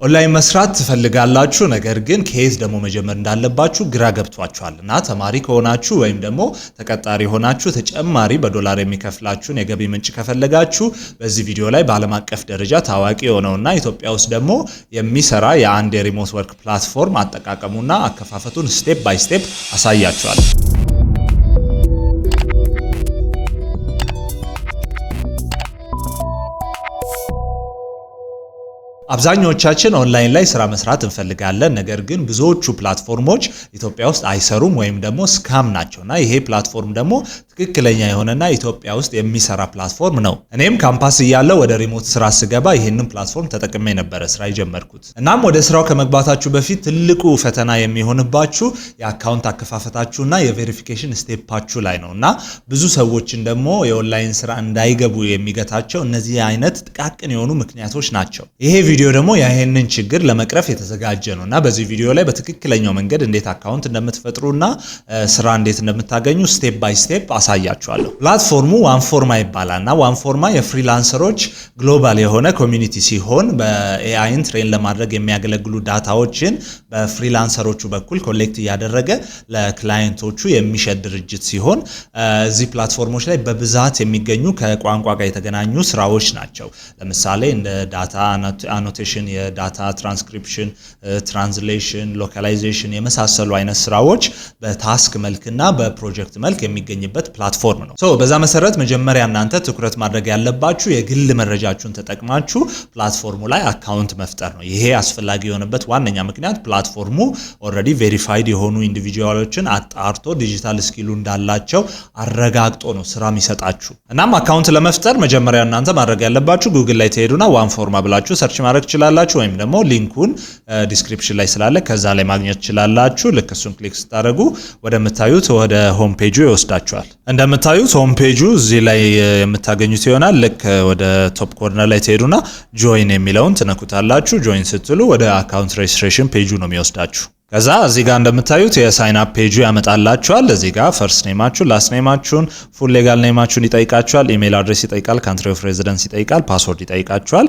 ኦንላይን መስራት ትፈልጋላችሁ ነገር ግን ከየት ደሞ መጀመር እንዳለባችሁ ግራ ገብቷችኋልና ተማሪ ከሆናችሁ ወይም ደሞ ተቀጣሪ ሆናችሁ ተጨማሪ በዶላር የሚከፍላችሁን የገቢ ምንጭ ከፈለጋችሁ በዚህ ቪዲዮ ላይ በዓለም አቀፍ ደረጃ ታዋቂ የሆነውና ኢትዮጵያ ውስጥ ደሞ የሚሰራ የአንድ የሪሞት ወርክ ፕላትፎርም አጠቃቀሙና አከፋፈቱን ስቴፕ ባይ ስቴፕ አሳያችኋለሁ። አብዛኞቻችን ኦንላይን ላይ ስራ መስራት እንፈልጋለን ነገር ግን ብዙዎቹ ፕላትፎርሞች ኢትዮጵያ ውስጥ አይሰሩም ወይም ደግሞ ስካም ናቸውና ይሄ ፕላትፎርም ደግሞ ትክክለኛ የሆነና ኢትዮጵያ ውስጥ የሚሰራ ፕላትፎርም ነው። እኔም ካምፓስ እያለው ወደ ሪሞት ስራ ስገባ ይሄንን ፕላትፎርም ተጠቅሜ ነበር ስራ የጀመርኩት። እናም ወደ ስራው ከመግባታችሁ በፊት ትልቁ ፈተና የሚሆንባችሁ የአካውንት አከፋፈታችሁና የቬሪፊኬሽን ስቴፓችሁ ላይ ነውና ብዙ ሰዎችን ደግሞ የኦንላይን ስራ እንዳይገቡ የሚገታቸው እነዚህ አይነት ጥቃቅን የሆኑ ምክንያቶች ናቸው። ይሄ ቪዲዮ ደግሞ ይሄንን ችግር ለመቅረፍ የተዘጋጀ ነውና በዚህ ቪዲዮ ላይ በትክክለኛው መንገድ እንዴት አካውንት እንደምትፈጥሩና ስራ እንዴት እንደምታገኙ ስቴፕ ባይ ስቴፕ አሳያችኋለሁ። ፕላትፎርሙ ዋንፎርማ ይባላልና ዋንፎርማ የፍሪላንሰሮች ግሎባል የሆነ ኮሚኒቲ ሲሆን በኤአይን ትሬን ለማድረግ የሚያገለግሉ ዳታዎችን በፍሪላንሰሮቹ በኩል ኮሌክት እያደረገ ለክላይንቶቹ የሚሸጥ ድርጅት ሲሆን እዚህ ፕላትፎርሞች ላይ በብዛት የሚገኙ ከቋንቋ ጋር የተገናኙ ስራዎች ናቸው። ለምሳሌ እንደ ዳታ annotation የዳታ ትራንስክሪፕሽን ትራንስሌሽን ሎካላይዜሽን የመሳሰሉ አይነት ስራዎች በታስክ መልክና በፕሮጀክት መልክ የሚገኝበት ፕላትፎርም ነው። በዛ መሰረት መጀመሪያ እናንተ ትኩረት ማድረግ ያለባችሁ የግል መረጃችሁን ተጠቅማችሁ ፕላትፎርሙ ላይ አካውንት መፍጠር ነው። ይሄ አስፈላጊ የሆነበት ዋነኛ ምክንያት ፕላትፎርሙ ኦልሬዲ ቬሪፋይድ የሆኑ ኢንዲቪጁዋሎችን አጣርቶ ዲጂታል ስኪሉ እንዳላቸው አረጋግጦ ነው ስራ የሚሰጣችሁ። እናም አካውንት ለመፍጠር መጀመሪያ እናንተ ማድረግ ያለባችሁ ጉግል ላይ ተሄዱና ዋንፎርማ ብላችሁ ሰርች ማድረግ ትችላላችሁ ወይም ደግሞ ሊንኩን ዲስክሪፕሽን ላይ ስላለ ከዛ ላይ ማግኘት ትችላላችሁ። ልክ እሱን ክሊክ ስታደርጉ ወደምታዩት ወደ ሆም ፔጁ ይወስዳችኋል። እንደምታዩት ሆም ፔጁ እዚህ ላይ የምታገኙት ይሆናል። ልክ ወደ ቶፕ ኮርነር ላይ ተሄዱና ጆይን የሚለውን ትነኩታላችሁ። ጆይን ስትሉ ወደ አካውንት ሬጅስትሬሽን ፔጁ ነው የሚወስዳችሁ። ከዛ እዚህ ጋር እንደምታዩት የሳይን አፕ ፔጁ ያመጣላችኋል። እዚህ ጋር ፈርስት ኔማችሁን ላስት ኔማችሁን ፉል ሌጋል ኔማችሁን ይጠይቃችኋል። ኢሜል አድሬስ ይጠይቃል። ካንትሪ ኦፍ ሬዚደንስ ይጠይቃል። ፓስወርድ ይጠይቃችኋል።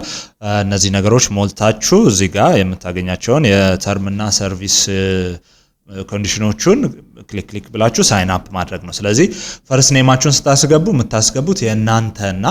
እነዚህ ነገሮች ሞልታችሁ እዚህ ጋር የምታገኛቸውን የተርምና ሰርቪስ ኮንዲሽኖቹን ክሊክ ብላችሁ ሳይን አፕ ማድረግ ነው። ስለዚህ ፈርስት ኔማችሁን ስታስገቡ የምታስገቡት የእናንተና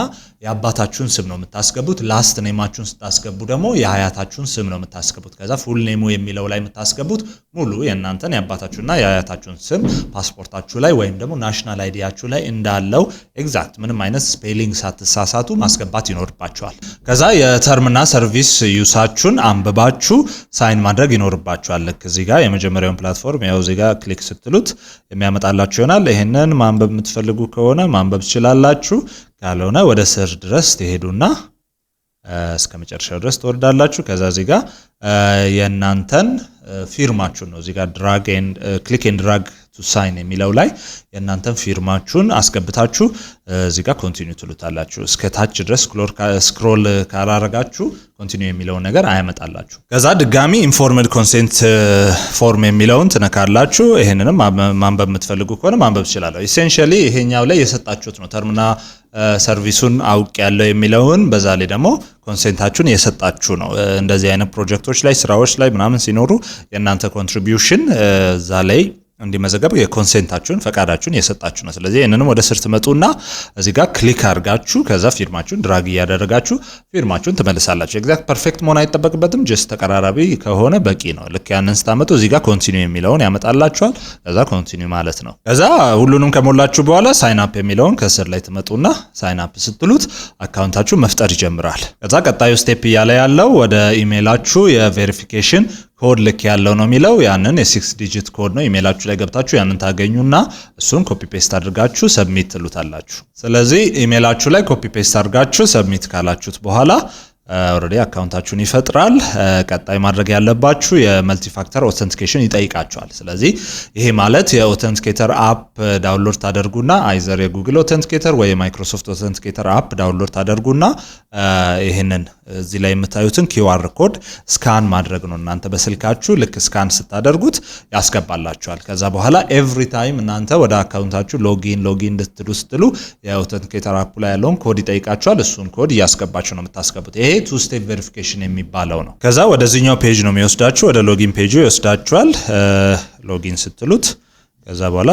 የአባታችሁን ስም ነው የምታስገቡት። ላስት ኔማችሁን ስታስገቡ ደግሞ የአያታችሁን ስም ነው የምታስገቡት። ከዛ ፉል ኔሙ የሚለው ላይ የምታስገቡት ሙሉ የእናንተን የአባታችሁና የአያታችሁን ስም ፓስፖርታችሁ ላይ ወይም ደግሞ ናሽናል አይዲያችሁ ላይ እንዳለው ኤግዛክት ምንም አይነት ስፔሊንግ ሳትሳሳቱ ማስገባት ይኖርባችኋል። ከዛ የተርምና ሰርቪስ ዩሳችሁን አንብባችሁ ሳይን ማድረግ ይኖርባችኋል። ልክ እዚህ ጋር የመጀመሪያውን ፕላትፎርም ያው እዚህ ጋር ክሊክ ስትሉት የሚያመጣላችሁ ይሆናል። ይሄንን ማንበብ የምትፈልጉ ከሆነ ማንበብ ትችላላችሁ። ካልሆነ ወደ ስር ድረስ ትሄዱና እስከ መጨረሻው ድረስ ትወርዳላችሁ። ከዛ እዚህ ጋር የእናንተን ፊርማችሁን ነው እዚህ ጋር ድራግ ኤንድ ክሊክ ኤንድ ድራግ ቱ ሳይን የሚለው ላይ የእናንተን ፊርማችሁን አስገብታችሁ እዚህ ጋር ኮንቲኒው ትሉታላችሁ። እስከ ታች ድረስ ስክሮል ካላረጋችሁ ኮንቲኒው የሚለውን ነገር አያመጣላችሁ። ከዛ ድጋሚ ኢንፎርምድ ኮንሴንት ፎርም የሚለውን ትነካላችሁ። ይሄንንም ማንበብ የምትፈልጉ ከሆነ ማንበብ ትችላላችሁ። ኢሴንሻሊ ይሄኛው ላይ የሰጣችሁት ነው ተርምና ሰርቪሱን አውቅ ያለው የሚለውን በዛ ላይ ደግሞ ኮንሴንታችሁን የሰጣችሁ ነው። እንደዚህ አይነት ፕሮጀክቶች ላይ ስራዎች ላይ ምናምን ሲኖሩ የእናንተ ኮንትሪቢዩሽን እዛ ላይ እንዲመዘገብ የኮንሴንታችሁን ፈቃዳችሁን የሰጣችሁ ነው። ስለዚህ እነንም ወደ ስር ትመጡና እዚህ ጋር ክሊክ አድርጋችሁ ከዛ ፊርማችሁን ድራግ ያደረጋችሁ ፊርማችሁን ትመልሳላችሁ። ኤግዛክት ፐርፌክት መሆን አይጠበቅበትም። ጀስት ተቀራራቢ ከሆነ በቂ ነው። ልክ ያንን ስታመጡ እዚህ ጋር ኮንቲኒው የሚለውን ያመጣላችኋል። ከዛ ኮንቲኒው ማለት ነው። ከዛ ሁሉንም ከሞላችሁ በኋላ ሳይን አፕ የሚለውን ከስር ላይ ትመጡና ሳይን አፕ ስትሉት አካውንታችሁ መፍጠር ይጀምራል። ከዛ ቀጣዩ ስቴፕ እያለ ያለው ወደ ኢሜይላችሁ የቬሪፊኬሽን ኮድ ልክ ያለው ነው የሚለው ያንን የ6 ዲጂት ኮድ ነው። ኢሜይላችሁ ላይ ገብታችሁ ያንን ታገኙና እሱን ኮፒ ፔስት አድርጋችሁ ሰብሚት ትሉታላችሁ። ስለዚህ ኢሜይላችሁ ላይ ኮፒ ፔስት አድርጋችሁ ሰብሚት ካላችሁት በኋላ ኦሬዲ አካውንታችሁን ይፈጥራል። ቀጣይ ማድረግ ያለባችሁ የመልቲ ፋክተር ኦተንቲኬሽን ይጠይቃችኋል። ስለዚህ ይሄ ማለት የኦተንቲኬተር አፕ ዳውንሎድ ታደርጉና አይዘር የጉግል ኦተንቲኬተር ወይ የማይክሮሶፍት ኦተንቲኬተር አፕ ዳውንሎድ ታደርጉና ይሄንን እዚህ ላይ የምታዩትን QR ኮድ ስካን ማድረግ ነው እናንተ በስልካችሁ ልክ ስካን ስታደርጉት ያስገባላችኋል ከዛ በኋላ ኤቭሪ ታይም እናንተ ወደ አካውንታችሁ ሎጊን ስትሉ የአውተንቲኬተር አፕ ላይ ያለውን ኮድ ይጠይቃችኋል እሱን ኮድ ያስገባችሁ ነው የምታስገቡት ይሄ two step verification የሚባለው ነው ከዛ ወደዚህኛው ፔጅ ነው የሚወስዳችሁ ወደ ሎጊን ፔጁ ይወስዳችኋል ሎጊን ስትሉት ከዛ በኋላ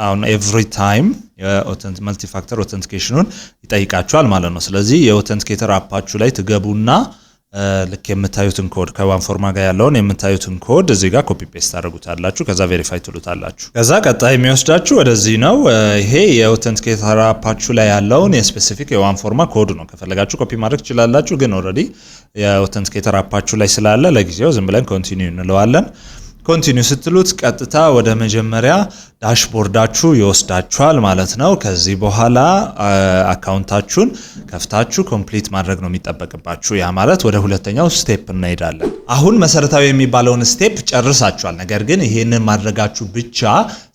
አሁን ኤቭሪ ታይም የኦተንት ፋክተር ኦተንቲኬሽኑን ይጠይቃችኋል ማለት ነው ስለዚህ የኦተንቲኬተር አፓችሁ ላይ ትገቡና ልክ የምታዩትን ኮድ ከዋን ፎርማ ጋር ያለውን የምታዩትን ኮድ እዚህ ጋር ኮፒ ፔስት ታደርጉታላችሁ ከዛ ቬሪፋይ ትሉታላችሁ ከዛ ቀጣይ የሚወስዳችሁ ወደዚህ ነው ይሄ የኦተንቲኬተር አፓችሁ ላይ ያለውን የስፔሲፊክ የዋን ፎርማ ኮድ ነው ከፈለጋችሁ ኮፒ ማድረግ ትችላላችሁ ግን ኦሬዲ የኦተንቲኬተር አፓችሁ ላይ ስላለ ለጊዜው ዝም ብለን ኮንቲኒው እንለዋለን ኮንቲኒው ስትሉት ቀጥታ ወደ መጀመሪያ ዳሽቦርዳችሁ ይወስዳችኋል ማለት ነው ከዚህ በኋላ አካውንታችሁን ከፍታችሁ ኮምፕሊት ማድረግ ነው የሚጠበቅባችሁ ያ ማለት ወደ ሁለተኛው ስቴፕ እንሄዳለን አሁን መሰረታዊ የሚባለውን ስቴፕ ጨርሳችኋል ነገር ግን ይሄንን ማድረጋችሁ ብቻ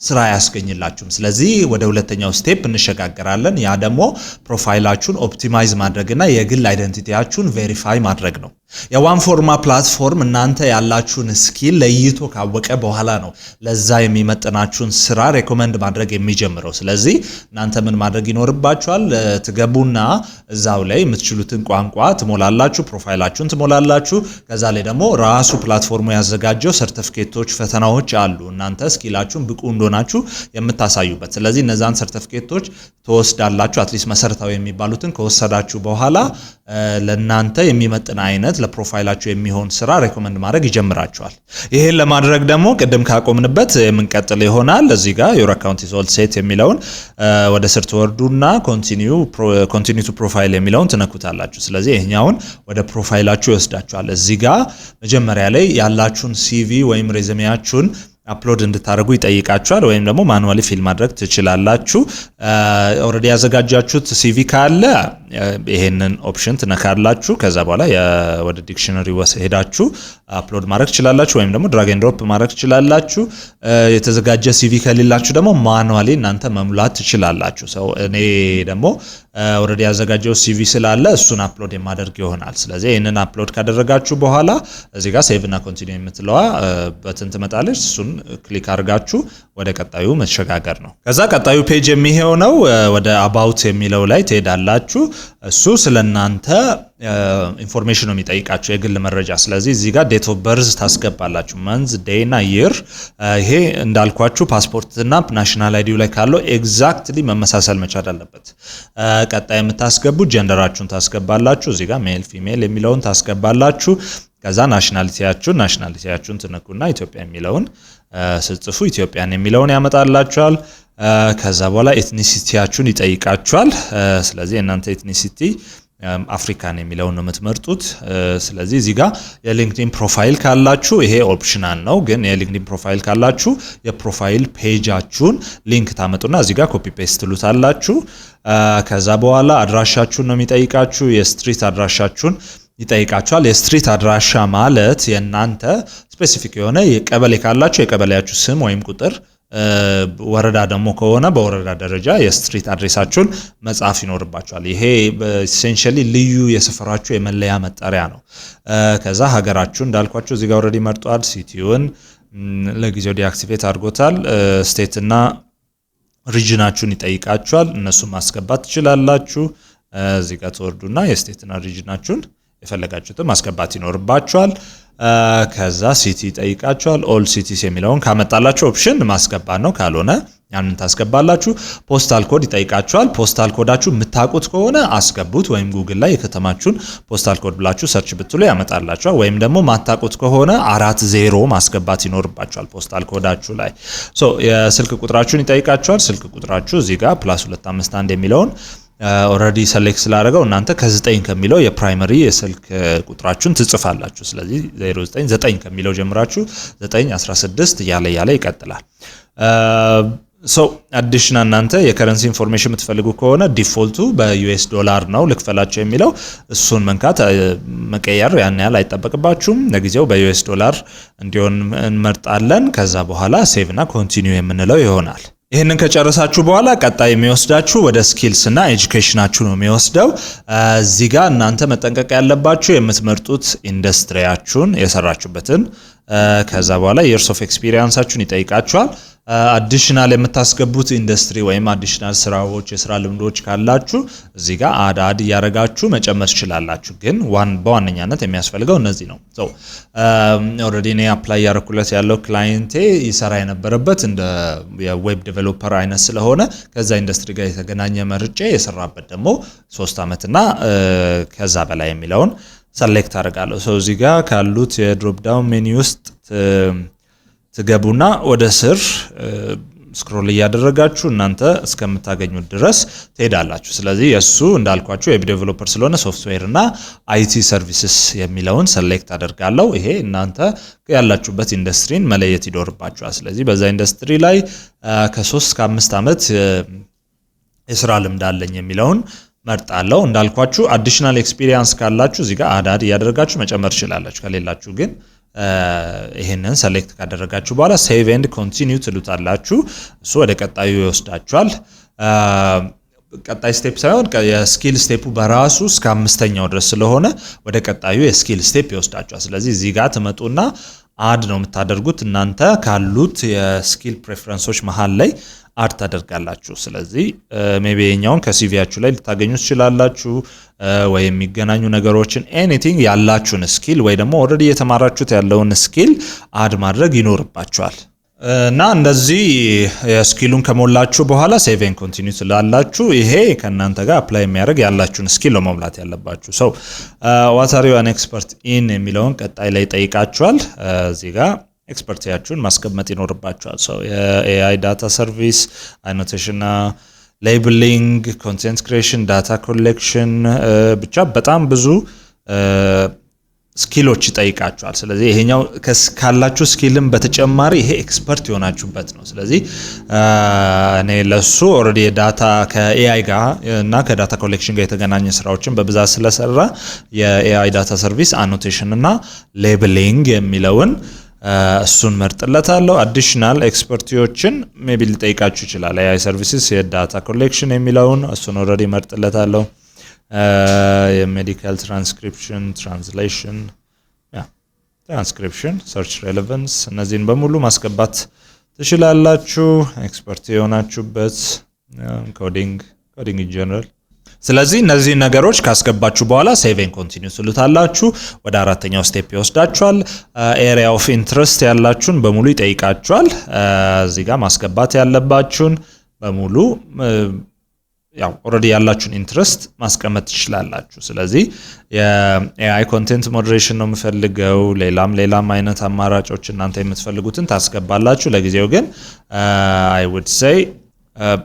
ስራ ያስገኝላችሁም ስለዚህ ወደ ሁለተኛው ስቴፕ እንሸጋገራለን ያ ደግሞ ፕሮፋይላችሁን ኦፕቲማይዝ ማድረግና የግል አይደንቲቲያችሁን ቬሪፋይ ማድረግ ነው የዋን ፎርማ ፕላትፎርም እናንተ ያላችሁን ስኪል ለይቶ ካወቀ በኋላ ነው ለዛ የሚመጥናችሁን ስራ ሬኮመንድ ማድረግ የሚጀምረው ስለዚህ እናንተ ምን ማድረግ ይኖርባችኋል ትገቡና እዛው ላይ የምትችሉትን ቋንቋ ትሞላላችሁ ፕሮፋይላችሁን ትሞላላችሁ ከዛ ላይ ደግሞ ራሱ ፕላትፎርሙ ያዘጋጀው ሰርቲፊኬቶች ፈተናዎች አሉ እናንተ ስኪላችሁን ብቁ እንደሆናችሁ የምታሳዩበት ስለዚህ እነዛን ሰርቲፊኬቶች ተወስዳላችሁ አትሊስት መሰረታዊ የሚባሉትን ከወሰዳችሁ በኋላ ለናንተ የሚመጥን አይነት ለፕሮፋይላችሁ የሚሆን ስራ ሬኮመንድ ማድረግ ይጀምራችኋል ይሄን ለማድረግ ደግሞ ቀደም ካቆምንበት የምንቀጥል ይሆናል እዚህ ጋር your account is all set የሚለውን ወደ ስር ተወርዱና continue to profile የሚለውን ትነኩታላችሁ ስለዚህ ይሄኛውን ወደ ፕሮፋይላችሁ ይወስዳችኋል እዚህ ጋር መጀመሪያ ላይ ያላችሁን CV ወይም ሬዝሜያችሁን አፕሎድ እንድታደርጉ ይጠይቃችኋል ወይም ደግሞ ማኑዋሊ ፊል ማድረግ ትችላላችሁ ኦሬዲ ያዘጋጃችሁት CV ካለ ይሄንን ኦፕሽን ትነካላችሁ ከዛ በኋላ ወደ ዲክሽነሪ ሄዳችሁ አፕሎድ ማድረግ ትችላላችሁ ወይም ደግሞ ድራግ ኤንድ ድሮፕ ማድረግ ትችላላችሁ የተዘጋጀ CV ከሌላችሁ ደግሞ ማኑዋሊ እናንተ መሙላት ትችላላችሁ እኔ ደግሞ ኦሬዲ ያዘጋጀው CV ስላለ እሱን አፕሎድ የማደርግ ይሆናል ስለዚህ ይሄንን አፕሎድ ካደረጋችሁ በኋላ እዚህ ጋር ሴቭ እና ኮንቲኒው የምትለዋ በተን ትመጣለች እሱን ክሊክ አድርጋችሁ ወደ ቀጣዩ መሸጋገር ነው ከዛ ቀጣዩ ፔጅ የሚሆነው ወደ about የሚለው ላይ ትሄዳላችሁ እሱ ስለናንተ ኢንፎርሜሽን ነው የሚጠይቃችሁ የግል መረጃ ስለዚህ እዚህ ጋር ዴት ኦፍ በርዝ ታስገባላችሁ መንዝ ዴይ እና ይር ይሄ እንዳልኳችሁ ፓስፖርት እና ናሽናል አይዲ ላይ ካለው ኤግዛክትሊ መመሳሰል መቻል አለበት ቀጣይ የምታስገቡ ጀንደራችሁን ታስገባላችሁ እዚህ ጋር ሜል ፊሜል የሚለውን ታስገባላችሁ ከዛ ናሽናሊቲያችሁን ትነኩና ኢትዮጵያ የሚለውን ስጽፉ ኢትዮጵያን የሚለውን ያመጣላችኋል ከዛ በኋላ ኤትኒሲቲያችሁን ይጠይቃችኋል ስለዚህ እናንተ ኤትኒሲቲ አፍሪካን የሚለውን ነው የምትመርጡት ስለዚህ እዚህ ጋር የሊንክድኢን ፕሮፋይል ካላችሁ ይሄ ኦፕሽናል ነው ግን የሊንክድኢን ፕሮፋይል ካላችሁ የፕሮፋይል ፔጃችሁን ሊንክ ታመጡና እዚህ ጋር ኮፒ ፔስት ትሉታላችሁ ከዛ በኋላ አድራሻችሁን ነው የሚጠይቃችሁ የስትሪት አድራሻችሁን ይጠይቃችኋል የስትሪት አድራሻ ማለት የናንተ ስፔሲፊክ የሆነ የቀበሌ ካላችሁ የቀበሌያችሁ ስም ወይም ቁጥር ወረዳ ደግሞ ከሆነ በወረዳ ደረጃ የስትሪት አድሬሳችሁን መጻፍ ይኖርባችኋል ይሄ ኢሴንሻሊ ልዩ የሰፈራችሁ የመለያ መጠሪያ ነው ከዛ ሀገራችሁ እንዳልኳችሁ እዚህ ጋር ኦሬዲ መርጧል ሲቲውን ለጊዜው ዲአክቲቬት አድርጎታል ስቴት እና ሪጅናችሁን ይጠይቃችኋል እነሱን ማስገባት ትችላላችሁ እዚህ ጋር ተወርዱና የስቴት እና ሪጅናችሁን የፈለጋችሁትን ማስገባት ይኖርባችኋል ከዛ ሲቲ ይጠይቃችኋል ኦል ሲቲስ የሚለውን ካመጣላችሁ ኦፕሽን ማስገባት ነው ካልሆነ ያንን ታስገባላችሁ ፖስታል ኮድ ይጠይቃችኋል ፖስታል ኮዳችሁ የምታውቁት ከሆነ አስገቡት ወይም ጉግል ላይ የከተማችሁን ፖስታል ኮድ ብላችሁ ሰርች ብትሉ ያመጣላችኋል ወይም ደግሞ ማታውቁት ከሆነ 40 ማስገባት ይኖርባችኋል ፖስታል ኮዳችሁ ላይ የስልክ ቁጥራችሁን ይጠይቃችኋል ስልክ ቁጥራችሁ እዚህ ጋር +251 የሚለውን ኦሬዲ ሰሌክት ስላደረገው እናንተ ከ9 ከሚለው የፕራይመሪ የስልክ ቁጥራችሁን ትጽፋላችሁ ስለዚህ 09 ከሚለው ጀምራችሁ 916 ያለ ይቀጥላል አዲሽናል እናንተ የከረንሲ ኢንፎርሜሽን የምትፈልጉ ከሆነ ዲፎልቱ በዩኤስ ዶላር ነው ልክፈላችሁ የሚለው እሱን መንካት መቀየር ያን ያህል አይጠበቅባችሁም ለጊዜው በዩኤስ ዶላር እንዲሆን እንመርጣለን ከዛ በኋላ ሴቭ እና ኮንቲኒው የምንለው ይሆናል ይሄንን ከጨረሳችሁ በኋላ ቀጣይ የሚወስዳችሁ ወደ ስኪልስ እና ኤጁኬሽናችሁ ነው የሚወስደው። እዚህ ጋር እናንተ መጠንቀቅ ያለባችሁ የምትመርጡት ኢንዱስትሪያችሁን የሰራችሁበትን ከዛ በኋላ years of experienceአችሁን ይጠይቃችኋል። አዲሽናል የምታስገቡት ኢንዱስትሪ ወይም አዲሽናል ስራዎች የስራ ልምዶች ካላችሁ እዚህ ጋር አድ ያረጋችሁ መጨመር ትችላላችሁ። ግን በዋነኛነት የሚያስፈልገው እነዚህ ነው። ኦሬዲ እኔ አፕላይ ያረኩለት ያለው ክላይንቴ ይሰራ የነበረበት እንደ የዌብ ዴቨሎፐር አይነት ስለሆነ ከዛ ኢንዱስትሪ ጋር የተገናኘ መርጬ የሰራበት ደግሞ 3 አመት እና ከዛ በላይ የሚለውን ሰሌክት አደርጋለሁ። እዚህ ጋር ካሉት የድሮፕ ዳውን ሜኑ ውስጥ ትገቡና ወደ ስር ስክሮል እያደረጋችሁ እናንተ እስከምታገኙት ድረስ ትሄዳላችሁ። ስለዚህ የሱ እንዳልኳችሁ ዌብ ዴቨሎፐር ስለሆነ ሶፍትዌር እና አይቲ ሰርቪስስ የሚለውን ሰሌክት አደርጋለሁ። ይሄ እናንተ ያላችሁበት ኢንዱስትሪን መለየት ይኖርባችኋል። ስለዚህ በዛ ኢንዱስትሪ ላይ ከ3 እስከ 5 አመት የስራ ልምድ አለኝ የሚለውን መርጣለሁ። እንዳልኳችሁ አዲሽናል ኤክስፒሪየንስ ካላችሁ እዚህ ጋር አድ ያደርጋችሁ መጨመር ትችላላችሁ። ከሌላችሁ ግን ይሄንን ሰሌክት ካደረጋችሁ በኋላ ሴቭ ኤንድ ኮንቲኒዩ ትሉታላችሁ። እሱ ወደ ቀጣዩ ይወስዳችኋል። ቀጣይ ስቴፕ ሳይሆን የስኪል ስቴፑ በራሱ እስከ 5ኛው ድረስ ስለሆነ ወደ ቀጣዩ የስኪል ስቴፕ ይወስዳችኋል። ስለዚህ እዚህ ጋር ትመጡና አድ ነው የምታደርጉት። እናንተ ካሉት የስኪል ፕሬፈረንሶች መሃል ላይ አድ ታደርጋላችሁ። ስለዚህ ሜቢ የኛውን ከሲቪያችሁ ላይ ልታገኙ ትችላላችሁ ወይ የሚገናኙ ነገሮችን ኤኒቲንግ ያላችሁን ስኪል ወይ ደግሞ ኦሬዲ የተማራችሁት ያለውን ስኪል አድ ማድረግ ይኖርባችኋል። እና እንደዚህ የስኪሉን ከሞላችሁ በኋላ ሴቭ ኤንድ ኮንቲኒዩ ትላላችሁ። ይሄ ከናንተ ጋር አፕላይ የሚያደርግ ያላችሁን ስኪል ነው መሙላት ያለባችሁ። ዋት አር ዩ አን ኤክስፐርት ኢን የሚለውን ቀጣይ ላይ ጠይቃችኋል። እዚህ ጋር ኤክስፐርቲያችሁን ማስቀመጥ ይኖርባችኋል። የኤአይ ዳታ ሰርቪስ፣ አኖቴሽን፣ ሌብሊንግ፣ ኮንቴንት ክሪኤሽን፣ ዳታ ኮሌክሽን ብቻ በጣም ብዙ ስኪሎች ይጠይቃችኋል። ስለዚህ ይሄኛው ካላችሁ ስኪልም በተጨማሪ ይሄ ኤክስፐርት የሆናችሁበት ነው። ስለዚህ እኔ ለሱ ኦሬዲ ዳታ ከኤአይ ጋር እና ከዳታ ኮሌክሽን ጋር የተገናኘ ስራዎችን በብዛት ስለሰራ የኤአይ ዳታ ሰርቪስ፣ አኖቴሽን እና ሌብሊንግ የሚለውን እሱን መርጥለታለሁ። አዲሽናል ኤክስፐርቲዎችን ሜቢ ሊጠይቃችሁ ይችላል። ኤአይ ሰርቪስስ፣ የዳታ ኮሌክሽን የሚለውን እሱን ኦሬዲ መርጥለታለሁ። የሜዲካል ትራንስክሪፕሽን፣ ትራንስሌሽን፣ ትራንስክሪፕሽን፣ ሰርች ሬሌቫንስ እነዚህን በሙሉ ማስገባት ትችላላችሁ። ኤክስፐርት የሆናችሁበት ኮዲንግ ኢን ጀነራል። ስለዚህ እነዚህ ነገሮች ካስገባችሁ በኋላ ሴቭ ኤንድ ኮንቲኒዩ ትሉታላችሁ። ወደ 4ኛው ስቴፕ ይወስዳችኋል። ኤሪያ ኦፍ ኢንትረስት ያላችሁን በሙሉ ይጠይቃችኋል። እዚህ ጋር ማስገባት ያለባችሁን በሙሉ ያው ኦሬዲ ያላችሁን ኢንትረስት ማስቀመጥ ትችላላችሁ። ስለዚህ የኤአይ ኮንቴንት ሞዴሬሽን ነው የምፈልገው፣ ሌላም አይነት አማራጮች እናንተ የምትፈልጉትን ታስገባላችሁ።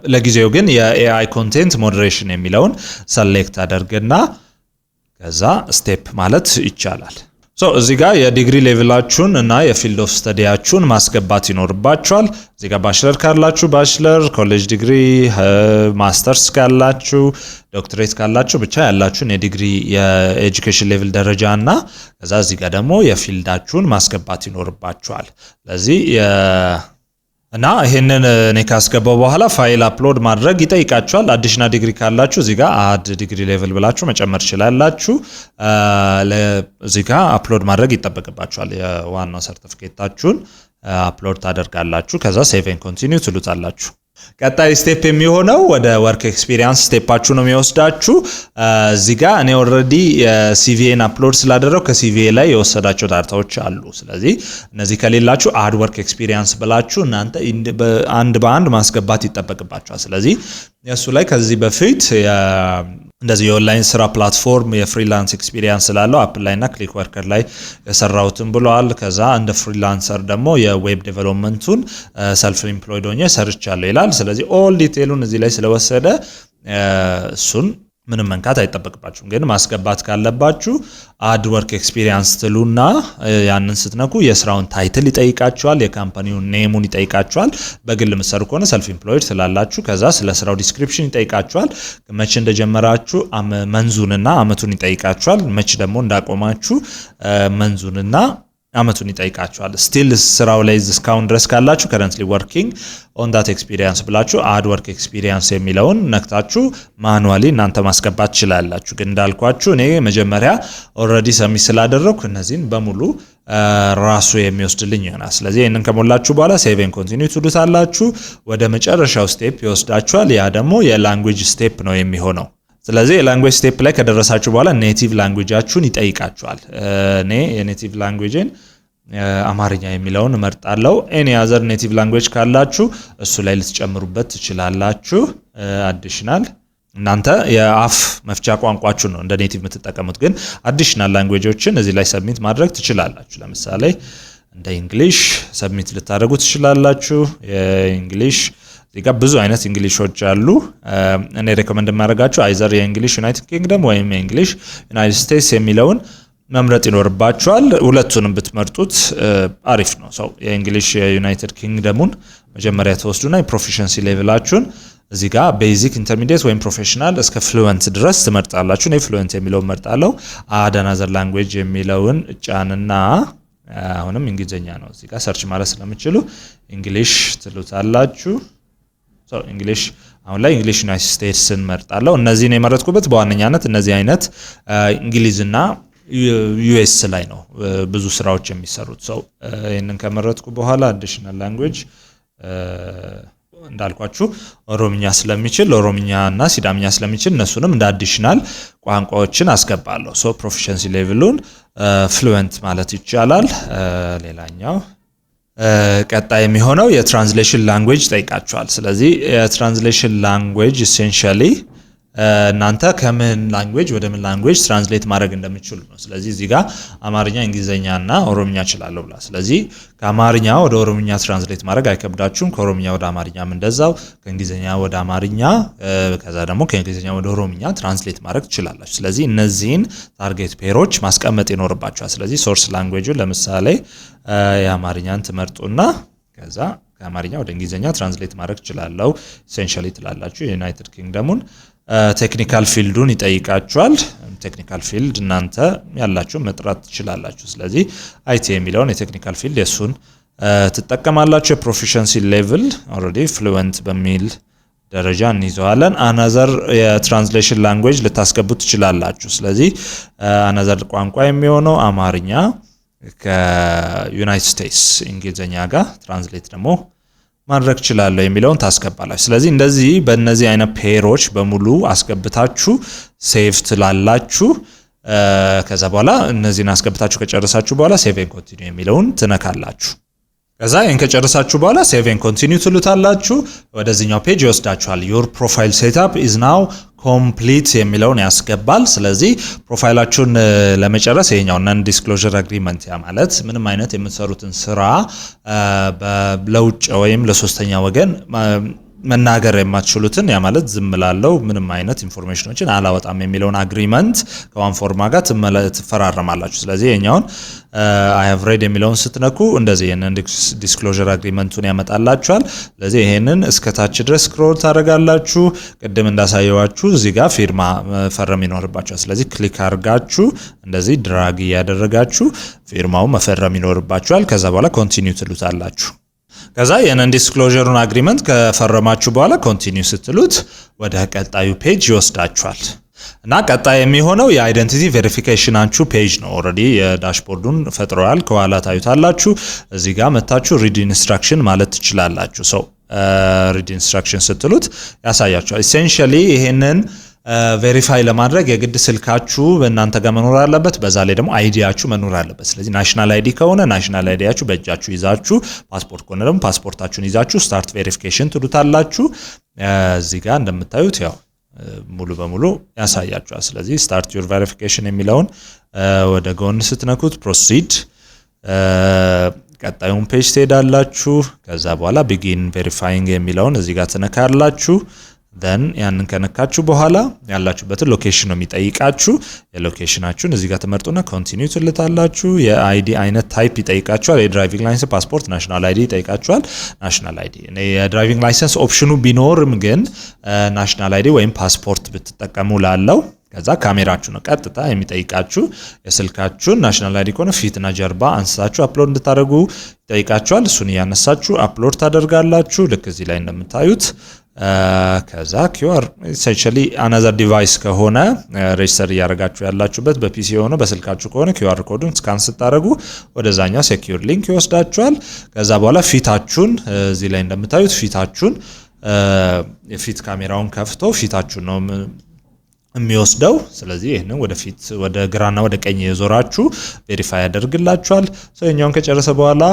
ለጊዜው ግን የኤአይ ኮንቴንት ሞዴሬሽን የሚለውን ሰሌክት አደርግና ከዛ ስቴፕ ማለት ይቻላል። እዚህ ጋር የዲግሪ ሌቭላችሁን እና የፊልድ ኦፍ ስተዲያችሁን ማስገባት ይኖርባችኋል። እዚህ ጋር ባችለር ካላችሁ ባችለር፣ ኮሌጅ ዲግሪ፣ ማስተርስ ካላችሁ፣ ዶክትሬት ካላችሁ ብቻ ያላችሁን የዲግሪ የኤጁኬሽን ሌቭል ደረጃ እና ከዛ እዚህ ጋር ደግሞ የፊልዳችሁን ማስገባት ይኖርባችኋል። ስለዚህ እና ይሄንን እኔ ካስገባው በኋላ ፋይል አፕሎድ ማድረግ ይጠይቃችኋል። አዲሽናል ዲግሪ ካላችሁ እዚህ ጋር አድ ዲግሪ ሌቭል ብላችሁ መጨመር ትችላላችሁ። እዚህ ጋር አፕሎድ ማድረግ ይጠበቅባችኋል። የዋናው ሰርቲፊኬታችሁን አፕሎድ ታደርጋላችሁ። ከዛ ሴቭ ኤንድ ኮንቲኒዩ ትሉታላችሁ። ቀጣይ ስቴፕ የሚሆነው ወደ ወርክ ኤክስፒሪየንስ ስቴፓችሁ ነው የሚወስዳችሁ። እዚህ ጋር እኔ ኦልሬዲ ሲቪኤን አፕሎድ ስላደረው ከሲቪኤ ላይ የወሰዳቸው ዳታዎች አሉ። ስለዚህ እነዚህ ከሌላችሁ አድ ወርክ ኤክስፒሪየንስ ብላችሁ እናንተ አንድ በአንድ ማስገባት ይጠበቅባችኋል። ስለዚህ የሱ ላይ ከዚህ በፊት እንደዚህ የኦንላይን ስራ ፕላትፎርም የፍሪላንስ ኤክስፒሪየንስ ስላለው አፕላይ እና ክሊክ ወርከር ላይ የሰራሁትን ብለዋል። ከዛ እንደ ፍሪላንሰር ደግሞ የዌብ ዴቨሎፕመንቱን ሰልፍ ኢምፕሎይድ ሆኜ ሰርቻለሁ ይላል። ስለዚህ ኦል ዲቴሉን እዚህ ላይ ስለወሰደ እሱን ምንም መንካት አይጠበቅባችሁም። ግን ማስገባት ካለባችሁ አድ ወርክ ኤክስፒሪየንስ ትሉና ያንን ስትነኩ የስራውን ታይትል ይጠይቃችኋል፣ የካምፓኒውን ኔሙን ይጠይቃችኋል። በግል ምሰሩ ከሆነ ሰልፍ ኢምፕሎይድ ትላላችሁ። ከዛ ስለ ስራው ዲስክሪፕሽን ይጠይቃችኋል። መቼ እንደጀመራችሁ መንዙንና አመቱን ይጠይቃችኋል። መቼ ደግሞ እንዳቆማችሁ መንዙንና አመቱን ይጠይቃችኋል። ስቲል ስራው ላይ እስካሁን ድረስ ካላችሁ currently working on that experience ብላችሁ add work experience የሚለውን ነክታችሁ ማኑዋሊ እናንተ ማስገባት ትችላላችሁ። ግን እንዳልኳችሁ እኔ መጀመሪያ ኦሬዲ ሰሚት ስላደረኩ እነዚህን በሙሉ ራሱ የሚወስድልኝ ይሆናል። ስለዚህ ይሄንን ከሞላችሁ በኋላ ሴቭ ኤንድ ኮንቲኒው ትሉታላችሁ። ወደ መጨረሻው ስቴፕ ይወስዳችኋል። ያ ደግሞ የላንጉዌጅ ስቴፕ ነው የሚሆነው። ስለዚህ የላንጉዌጅ ስቴፕ ላይ ከደረሳችሁ በኋላ ኔቲቭ ላንጉዌጃችሁን ይጠይቃችኋል። እኔ የኔቲቭ ላንጉዌጅን አማርኛ የሚለውን እመርጣለሁ። ኤኒ አዘር ኔቲቭ ላንጉዌጅ ካላችሁ እሱ ላይ ልትጨምሩበት ትችላላችሁ። አዲሽናል እናንተ የአፍ መፍቻ ቋንቋችሁ ነው እንደ ኔቲቭ የምትጠቀሙት፣ ግን አዲሽናል ላንጉዌጆችን እዚህ ላይ ሰብሚት ማድረግ ትችላላችሁ። ለምሳሌ እንደ እንግሊሽ ሰብሚት ልታደርጉ ትችላላችሁ። የእንግሊሽ እዚጋ ብዙ አይነት እንግሊሾች አሉ። እኔ ሬኮመንድ ማድረጋችሁ አይዘር የእንግሊሽ ዩናይትድ ኪንግደም ወይም የእንግሊሽ ዩናይትድ ስቴትስ የሚለውን መምረጥ ይኖርባችኋል። ሁለቱንም ብትመርጡት አሪፍ ነው። ሰው የእንግሊሽ የዩናይትድ ኪንግደሙን መጀመሪያ ተወስዱና የፕሮፊሸንሲ ሌቭላችሁን እዚህ ጋር ቤዚክ ኢንተርሚዲየት ወይም ፕሮፌሽናል እስከ ፍሉዌንት ድረስ ትመርጣላችሁ። እኔ ፍሉዌንት የሚለውን መርጣለሁ። አድ አናዘር ላንጉዌጅ የሚለውን ጫንና አሁንም እንግሊዘኛ ነው እዚህ ጋር ሰርች ማለት ስለምትችሉ እንግሊሽ ትሉታላችሁ። እንግሊሽ አሁን ላይ እንግሊሽ ዩናይትድ ስቴትስን መርጣለሁ። እነዚህን የመረጥኩበት በዋነኛነት እነዚህ አይነት እንግሊዝና ዩኤስ ላይ ነው ብዙ ስራዎች የሚሰሩት። ይሄንን ከመረጥኩ በኋላ አዲሽናል ላንጉዌጅ እንዳልኳችሁ ኦሮምኛ ስለሚችል ኦሮምኛና ሲዳምኛ ስለሚችል እነሱንም እንደ አዲሽናል ቋንቋዎችን አስገባለሁ። ፕሮፊሸንሲ ሌቭሉን ፍሉዌንት ማለት ይቻላል። ሌላኛው ቀጣይ የሚሆነው የትራንስሌሽን ላንጉዌጅ ጠይቃችኋል። ስለዚህ የትራንስሌሽን ላንጉዌጅ ኢሴንሻሊ እናንተ ከምን ላንጉዌጅ ወደ ምን ላንጉዌጅ ትራንስሌት ማድረግ እንደምትችሉ ነው። ስለዚህ እዚህ ጋር አማርኛ፣ እንግሊዘኛና ኦሮምኛ እችላለሁ ብላ። ስለዚህ ከአማርኛ ወደ ኦሮምኛ ትራንስሌት ማድረግ አይከብዳችሁም። ከኦሮምኛ ወደ አማርኛም እንደዛው፣ ከእንግሊዘኛ ወደ አማርኛ፣ ከዛ ደግሞ ከእንግሊዘኛ ወደ ኦሮምኛ ትራንስሌት ማድረግ ትችላላችሁ። ስለዚህ እነዚህን ታርጌት ፔሮች ማስቀመጥ ይኖርባችኋል። ስለዚህ ሶርስ ላንጉዌጁን ለምሳሌ የአማርኛን ትመርጡና ከዛ ከአማርኛ ወደ እንግሊዘኛ ትራንስሌት ማድረግ እችላለሁ ኢሴንሻሊ ትላላችሁ። የዩናይትድ ኪንግደሙን ቴክኒካል ፊልዱን ይጠይቃችኋል። ቴክኒካል ፊልድ እናንተ ያላችሁ መጥራት ትችላላችሁ። ስለዚህ አይቲ የሚለውን የቴክኒካል ፊልድ የሱን ትጠቀማላችሁ። የፕሮፊሸንሲ ሌቭል ኦሬዲ ፍሉዌንት በሚል ደረጃ እንይዘዋለን። አናዘር የትራንስሌሽን ላንጉዌጅ ልታስገቡት ትችላላችሁ። ስለዚህ አናዘር ቋንቋ የሚሆነው አማርኛ ከዩናይትድ ስቴትስ እንግሊዘኛ ጋር ትራንስሌት ደግሞ ማድረግ ይችላል የሚለውን ታስገባላችሁ። ስለዚህ እንደዚህ በእነዚህ አይነት ፔሮች በሙሉ አስገብታችሁ ሴቭ ትላላችሁ። ከዛ በኋላ እነዚህን አስገብታችሁ ከጨረሳችሁ በኋላ ሴቭ ኤንድ ኮንቲኒው የሚለውን ትነካላችሁ። ከዛ ይሄን ከጨረሳችሁ በኋላ ሴቭ ኤንድ ኮንቲኒው ትሉታላችሁ። ወደዚህኛው ፔጅ ይወስዳችኋል። ዮር ፕሮፋይል ሴትአፕ ኢዝ ናው ኮምፕሊት የሚለውን ያስገባል። ስለዚህ ፕሮፋይላችሁን ለመጨረስ ይሄኛው ነን ዲስክሎዠር አግሪመንት ያ ማለት ምንም አይነት የምትሰሩትን ስራ ለውጭ ወይም ለሶስተኛ ወገን መናገር የማትችሉትን ያ ማለት ዝም ብላለው ምንም አይነት ኢንፎርሜሽኖችን አላወጣም የሚለውን አግሪመንት ከዋን ፎርማ ጋር ትፈራረማላችሁ። ስለዚህ የኛውን አይ ሃቭ ሬድ የሚለውን ስትነኩ እንደዚህ የነን ዲስክሎዠር አግሪመንቱን ያመጣላችኋል። ስለዚህ ይሄንን እስከታች ድረስ ስክሮል ታደርጋላችሁ። ቅድም እንዳሳየዋችሁ እዚህ ጋር ፊርማ ፈረም ይኖርባችኋል። ስለዚህ ክሊክ አድርጋችሁ እንደዚህ ድራግ ያደረጋችሁ ፊርማው መፈረም ይኖርባችኋል። ከዛ በኋላ ኮንቲኒው ትሉታላችሁ። ከዛ የነን ዲስክሎዠሩን አግሪመንት ከፈረማችሁ በኋላ ኮንቲኒው ስትሉት ወደ ቀጣዩ ፔጅ ይወስዳችኋል። እና ቀጣይ የሚሆነው የአይደንቲቲ ቬሪፊኬሽናችሁ ፔጅ ነው። ኦሬዲ የዳሽቦርዱን ፈጥሯል። ከኋላ ታዩታላችሁ። እዚህ ጋር መታችሁ ሪድ ኢንስትራክሽን ማለት ትችላላችሁ። ሪድ ኢንስትራክሽን ስትሉት ያሳያችኋል። ኢሴንሻሊ ይሄንን ቬሪፋይ ለማድረግ የግድ ስልካችሁ በእናንተ ጋር መኖር አለበት። በዛ ላይ ደግሞ አይዲያችሁ መኖር አለበት። ስለዚህ ናሽናል አይዲ ከሆነ ናሽናል አይዲያችሁ በእጃችሁ ይዛችሁ፣ ፓስፖርት ከሆነ ደግሞ ፓስፖርታችሁን ይዛችሁ ስታርት ቬሪፊኬሽን ትሉታላችሁ። እዚህ ጋር እንደምታዩት ያው ሙሉ በሙሉ ያሳያችኋል። ስለዚህ ስታርት ዩር ቬሪፊኬሽን የሚለውን ወደ ጎን ስትነኩት ፕሮሲድ ቀጣዩን ፔጅ ትሄዳላችሁ። ከዛ በኋላ ቢጊን ቬሪፋይንግ የሚለውን እዚህ ጋር ትነካላችሁ። then ያንን ከነካችሁ በኋላ ያላችሁበትን ሎኬሽን ነው የሚጠይቃችሁ። የሎኬሽናችሁን እዚህ ጋር ተመርጡና ኮንቲኒው ትልታላችሁ። የአይዲ አይነት ታይፕ ይጠይቃችኋል። የድራይቪንግ ላይሰንስ፣ ፓስፖርት፣ ናሽናል አይዲ ይጠይቃችኋል። ናሽናል አይዲ እኔ የድራይቪንግ ላይሰንስ ኦፕሽኑ ቢኖርም ግን ናሽናል አይዲ ወይም ፓስፖርት ብትጠቀሙ ላለው ከዛ ካሜራችሁ ነው ቀጥታ የሚጠይቃችሁ የስልካችሁን ናሽናል አይዲ ኮን ፊትና ጀርባ አንሳችሁ አፕሎድ እንድታደርጉ ይጠይቃችኋል። እሱን ያነሳችሁ አፕሎድ ታደርጋላችሁ ልክ እዚህ ላይ እንደምታዩት። ከዛ QR essentially another device ከሆነ ሬጅስተር ያደርጋችሁ ያላችሁበት በፒሲ ሆኖ በስልካችሁ ከሆነ QR ኮዱን ስካን ስታደርጉ ወደዛኛው ሴኩር ሊንክ ይወስዳችኋል። ከዛ በኋላ ፊታችሁን እዚህ ላይ እንደምታዩት ፊታችሁን የፊት ካሜራውን ከፍቶ ፊታችሁን ነው የሚወስደው። ስለዚህ ይሄንን ወደፊት ወደ ግራና ወደ ቀኝ የዞራችሁ ቬሪፋይ ያደርግላችኋል። ሰውኛውን ከጨረሰ በኋላ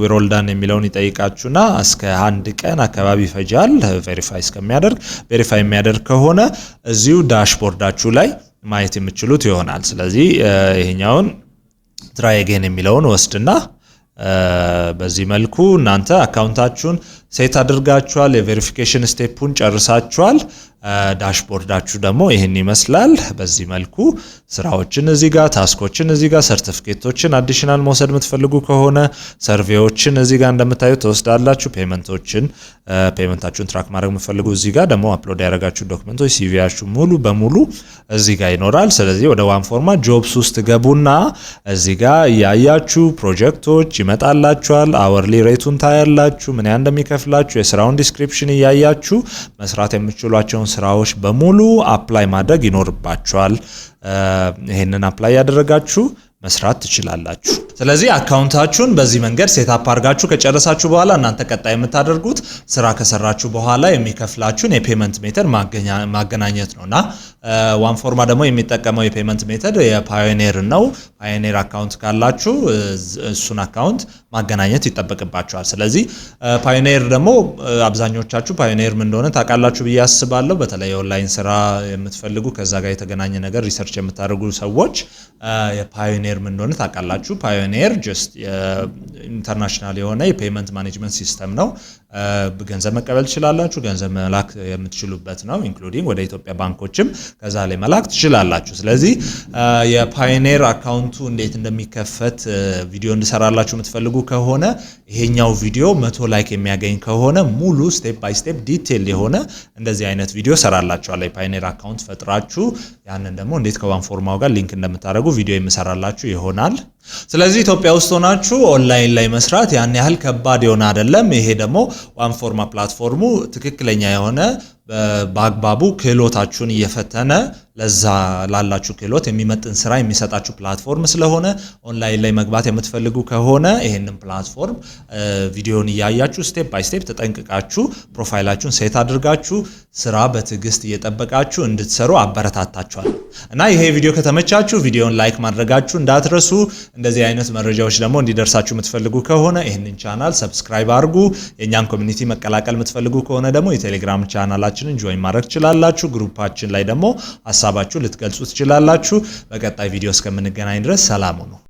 ዊሮልዳን የሚለውን ይጠይቃችሁና እስከ 1 ቀን አካባቢ ይፈጃል ቬሪፋይ እስከሚያደርግ። ቬሪፋይ የሚያደርግ ከሆነ እዚሁ ዳሽቦርዳችሁ ላይ ማየት የምትችሉት ይሆናል። ስለዚህ ይሄኛውን ትራይ አጌን የሚለውን ወስድና በዚህ መልኩ እናንተ አካውንታችሁን ሴት አድርጋችኋል። የቬሪፊኬሽን ስቴፑን ጨርሳችኋል። ዳሽቦርዳችሁ ደግሞ ይሄን ይመስላል። በዚህ መልኩ ስራዎችን እዚህ ጋር ታስኮችን እዚህ ጋር ሰርቲፊኬቶችን አዲሽናል መውሰድ የምትፈልጉ ከሆነ ሰርቬዎችን እዚህ ጋር እንደምታዩት ተወስዳላችሁ። ፔመንታችሁን ትራክ ማድረግ የምትፈልጉ እዚህ ጋር ደግሞ አፕሎድ ያደረጋችሁ ዶክመንቶች ሲቪያችሁ ሙሉ በሙሉ እዚህ ጋር ይኖራል። ስለዚህ ወደ ዋን ፎርማት ጆብስ ውስጥ ገቡና እዚህ ጋር ያያችሁ ፕሮጀክቶች ይመጣላችኋል። አወርሊ ሬቱን ታያላችሁ፣ ምን ያህል እንደሚከፍላችሁ የስራውን ዲስክሪፕሽን እያያችሁ መስራት የምትችሏቸውን ስራዎች በሙሉ አፕላይ ማድረግ ይኖርባችኋል። ይሄንን አፕላይ ያደረጋችሁ መስራት ትችላላችሁ። ስለዚህ አካውንታችሁን በዚህ መንገድ ሴትአፕ አድርጋችሁ ከጨረሳችሁ በኋላ እናንተ ቀጣይ የምታደርጉት ስራ ከሰራችሁ በኋላ የሚከፍላችሁን የፔመንት ሜተድ ማገናኘት ነውና ዋን ፎርማ ደግሞ የሚጠቀመው የፔመንት ሜተድ የፓዮኒር ነው። ፓዮኒር አካውንት ካላችሁ እሱን አካውንት ማገናኘት ይጠበቅባችኋል። ስለዚህ ፓዮኒር ደግሞ አብዛኞቻችሁ ፓዮኒር ምን እንደሆነ ታውቃላችሁ ብዬ አስባለሁ። በተለይ ኦንላይን ስራ የምትፈልጉ ከዛ ጋር የተገናኘ ነገር ሪሰርች የምታደርጉ ሰዎች የፓዮኒር ምን እንደሆነ ታውቃላችሁ። ፓዮኒር ጀስት ኢንተርናሽናል የሆነ የፔመንት ማኔጅመንት ሲስተም ነው። ገንዘብ መቀበል ትችላላችሁ፣ ገንዘብ መላክ የምትችሉበት ነው። ኢንክሉዲንግ ወደ ኢትዮጵያ ባንኮችም ከዛ ላይ መላክ ትችላላችሁ። ስለዚህ የፓዮኒር አካውንቱ እንዴት እንደሚከፈት ቪዲዮ እንድሰራላችሁ የምትፈልጉ ከሆነ ይሄኛው ቪዲዮ 100 ላይክ የሚያገኝ ከሆነ ሙሉ ስቴፕ ባይ ስቴፕ ዲቴል የሆነ እንደዚህ አይነት ቪዲዮ ሰራላችኋለሁ። የፓዮኒር አካውንት ፈጥራችሁ ያንን ደግሞ እንዴት ከዋን ፎርማው ጋር ሊንክ እንደምታደርጉ ቪዲዮ የምሰራላችሁ ይሆናል። ስለዚህ ኢትዮጵያ ውስጥ ሆናችሁ ኦንላይን ላይ መስራት ያን ያህል ከባድ የሆነ አይደለም። ይሄ ደግሞ ዋን ፎርማ ፕላትፎርሙ ትክክለኛ የሆነ በአግባቡ ክህሎታችሁን እየፈተነ ለዛ ላላችሁ ክህሎት የሚመጥን ስራ የሚሰጣችሁ ፕላትፎርም ስለሆነ ኦንላይን ላይ መግባት የምትፈልጉ ከሆነ ይሄንን ፕላትፎርም ቪዲዮን እያያችሁ ስቴፕ ባይ ስቴፕ ተጠንቅቃችሁ ፕሮፋይላችሁን ሴት አድርጋችሁ ስራ በትዕግስት እየጠበቃችሁ እንድትሰሩ አበረታታችኋል። እና ይሄ ቪዲዮ ከተመቻችሁ ቪዲዮን ላይክ ማድረጋችሁ እንዳትረሱ። እንደዚህ አይነት መረጃዎች ደግሞ እንዲደርሳችሁ የምትፈልጉ ከሆነ ይሄንን ቻናል ሰብስክራይብ አድርጉ። የኛን ኮሚኒቲ መቀላቀል የምትፈልጉ ከሆነ ደግሞ የቴሌግራም ቻናላችንን ጆይን ማድረግ ትችላላችሁ። ግሩፓችን ላይ ደግሞ ሀሳባችሁ ልትገልጹ ትችላላችሁ። በቀጣይ ቪዲዮ እስከምንገናኝ ድረስ ሰላም ሁኑ።